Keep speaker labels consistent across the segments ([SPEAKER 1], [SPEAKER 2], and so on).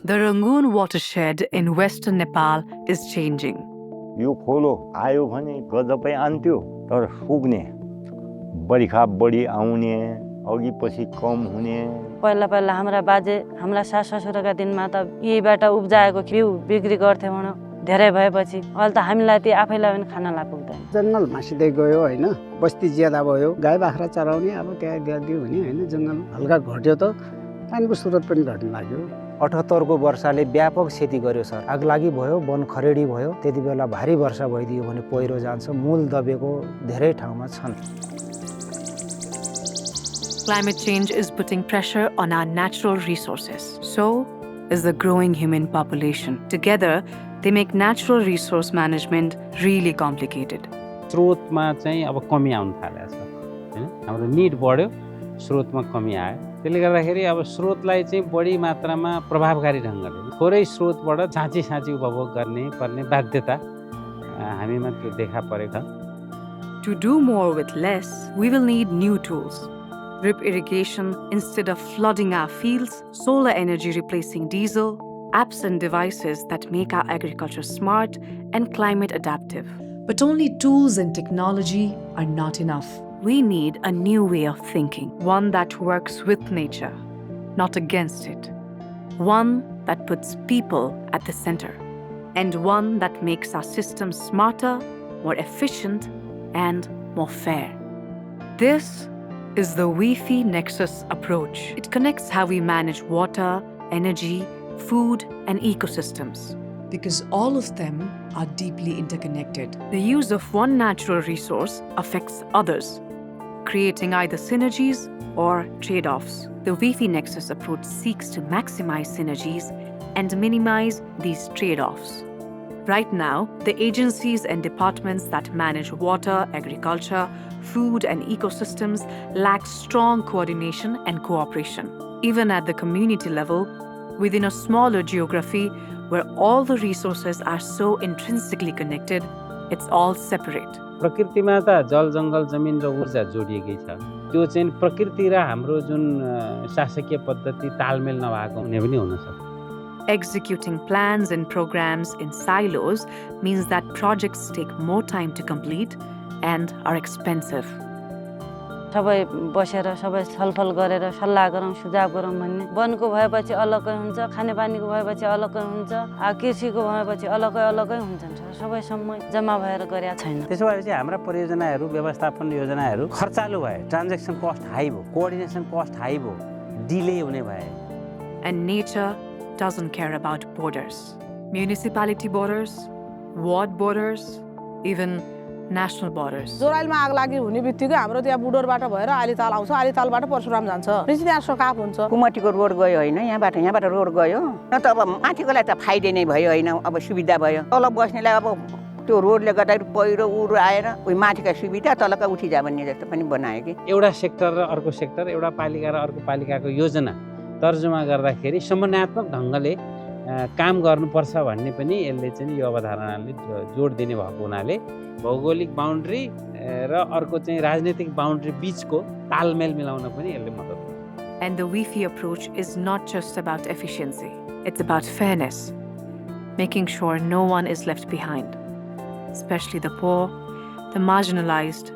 [SPEAKER 1] The Rangun watershed in western Nepal is changing.
[SPEAKER 2] यो खोलो आयो भने गजबै आन्थ्यो तर सुक्ने बरिखा बढी आउने अघि पछि कम हुने
[SPEAKER 3] पहिला पहिला हाम्रा बाजे हाम्रा सास ससुराका दिनमा त यहीबाट उब्जाएको बिउ बिक्री गर्थ्यौँ भने धेरै भएपछि अहिले त हामीलाई त्यो आफैलाई पनि खान लाग्दैन।
[SPEAKER 4] जङ्गल मासिँदै गयो हैन, बस्ती ज्यादा भयो, गाई बाख्रा चराउने अब त्यहाँ दियो भने हैन, जङ्गल हल्का घट्यो त पानीको स्रोत पनि घट्न लाग्यो।
[SPEAKER 5] 78 को वर्षाले व्यापक क्षति गर्यो सर। आगलागी भयो, वन खरेडी भयो, त्यति बेला भारी वर्षा भइदियो भने पहिरो जान्छ, मूल दबेको धेरै ठाउँमा छन्।
[SPEAKER 1] Climate change is putting pressure on our natural resources. So is the growing human population. Together, they make natural resource management really complicated.
[SPEAKER 6] स्रोतमा चाहिँ अब कमी आउन थालेको छ हैन, हाम्रो निड बढ्यो, स्रोतमा कमी आयो। त्यसले गर्दाखेरि अब स्रोतलाई चाहिँ बढी मात्रामा प्रभावकारी ढङ्गले थोरै स्रोतबाट साँची उपभोग गर्ने पर्ने बाध्यता हामीमा त्यो देखा परेको छ।
[SPEAKER 1] To do more with less, we will need new tools. Drip irrigation instead of flooding our fields, solar energy replacing diesel, apps and devices that make our agriculture smart and climate adaptive.
[SPEAKER 7] But only tools and technology are not enough.
[SPEAKER 1] We need a new way of thinking, one that works with nature, not against it. One that puts people at the center, and one that makes our systems smarter, more efficient, and more fair. This is the WEFE Nexus approach. It connects how we manage water, energy, food, and ecosystems.
[SPEAKER 7] Because all of them are deeply interconnected.
[SPEAKER 1] The use of one natural resource affects others, creating either synergies or trade-offs. The WEFE Nexus approach seeks to maximize synergies and minimize these trade-offs. Right now, the agencies and departments that manage water, agriculture, food, and ecosystems lack strong coordination and cooperation. Even at the community level, within a smaller geography where all the resources are so intrinsically connected, it's all separate.
[SPEAKER 6] प्रकृतिमा त जल जङ्गल जमिन र ऊर्जा जोडिएकै छ। त्यो चाहिँ प्रकृति र हाम्रो जुन शासकीय पद्धति तालमेल नभएको हुने पनि हुन सक्छ।
[SPEAKER 1] Executing plans and programs in silos means that projects take more time to complete and are expensive.
[SPEAKER 3] सबै बसेर सबै छलफल गरेर सल्लाह गरौँ, सुझाव गरौँ भन्ने। वनको भएपछि अलग्गै हुन्छ, खानेपानीको भएपछि अलग्गै हुन्छ, कृषिको भएपछि अलग्गै हुन्छन्। सबै समय जम्मा भएर गरेका छैन।
[SPEAKER 6] त्यसो भएपछि हाम्रा परियोजनाहरू, व्यवस्थापन योजनाहरू खर्चालु भए, ट्रान्जेक्सन कस्ट हाई भयो, कोअर्डिनेसन कस्ट हाई भयो, डिले हुने भए।
[SPEAKER 1] And nature doesn't care about borders. Municipality borders, ward borders, even national borders.
[SPEAKER 8] जोराइलमा आग लागि हुने बित्तिकै हाम्रो त्यहाँ बुडोरबाट भएर आलिताल आउँछ, आलितालबाट परशुराम जान्छ। फेरि त्यहाँ सकाप हुन्छ।
[SPEAKER 9] कुमटीको रोड गयो हैन, यहाँबाट रोड गयो। न त अब माथिकोलाई त फाइदे नै भयो हैन, अब सुविधा भयो। तल बस्नेलाई अब त्यो रोडले गर्दा पहिरो उरो आएर उही माथिका सुविधा तलका उठी जा भन्ने जस्तो पनि बनायो कि।
[SPEAKER 6] एउटा सेक्टर र अर्को सेक्टर, एउटा पालिका र अर्को पालिकाको योजना तर्जुमा गर्दाखेरि समन्वयात्मक ढङ्गले काम गर्नुपर्छ भन्ने पनि यसले चाहिँ यो अवधारणाले जोड दिने भएको हुनाले भौगोलिक बाउन्ड्री र अर्को चाहिँ राजनीतिक बाउन्ड्री बीचको तालमेल मिलाउन पनि यसले मद्दत गर्छ।
[SPEAKER 1] And the WEFE approach is not just about efficiency, it's about fairness, making sure no one is left behind, especially the poor, the marginalized,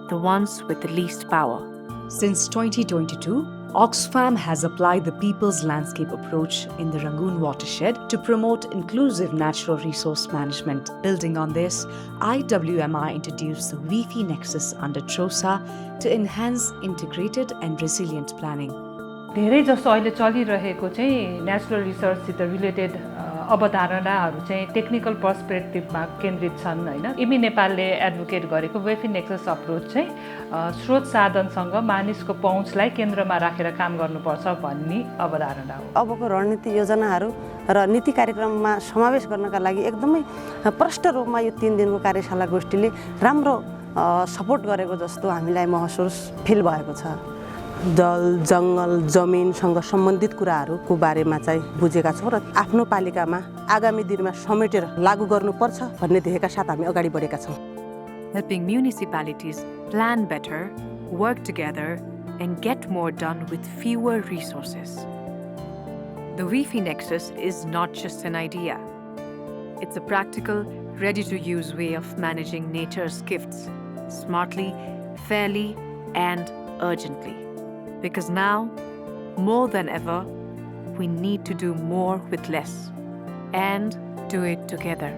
[SPEAKER 1] the ones with the least power.
[SPEAKER 7] Since 2022, Oxfam has applied the People's Landscape approach in the Rangun watershed to promote inclusive natural resource management. Building on this, IWMI introduced the WEFE Nexus under TROSA to enhance integrated and resilient planning.
[SPEAKER 10] धेरै जस्तो अहिले चलिरहेको चाहिँ natural रिसोर्ससित related अवधारणाहरू चाहिँ technical पर्सपेक्टिभमा केन्द्रित छन् हैन। Emmy नेपालले एडभोकेट गरेको वेफे नेक्सस अप्रोच चाहिँ स्रोत साधनसँग मानिसको पहुँचलाई केन्द्रमा राखेर काम गर्नुपर्छ भन्ने अवधारणा हो।
[SPEAKER 3] अबको रणनीति योजनाहरू र नीति कार्यक्रममा समावेश गर्नका लागि एकदमै प्रष्ट रूपमा यो 3 दिनको कार्यशाला गोष्ठीले राम्रो सपोर्ट गरेको जस्तो हामीलाई महसुस फिल भएको छ। जल जङ्गल जमिनसँग सम्बन्धित कुराहरूको बारेमा चाहिँ बुझेका छौँ र आफ्नो पालिकामा आगामी दिनमा समेटेर लागू गर्नुपर्छ भन्ने देखेका साथ हामी अगाडि बढेका छौँ।
[SPEAKER 1] Helping municipalities plan better, work together, and get more done with fewer resources. The WEFE Nexus is not just an idea. It's a practical, ready-to-use way of managing nature's gifts smartly, fairly, and urgently. Because now, more than ever, we need to do more with less and do it together.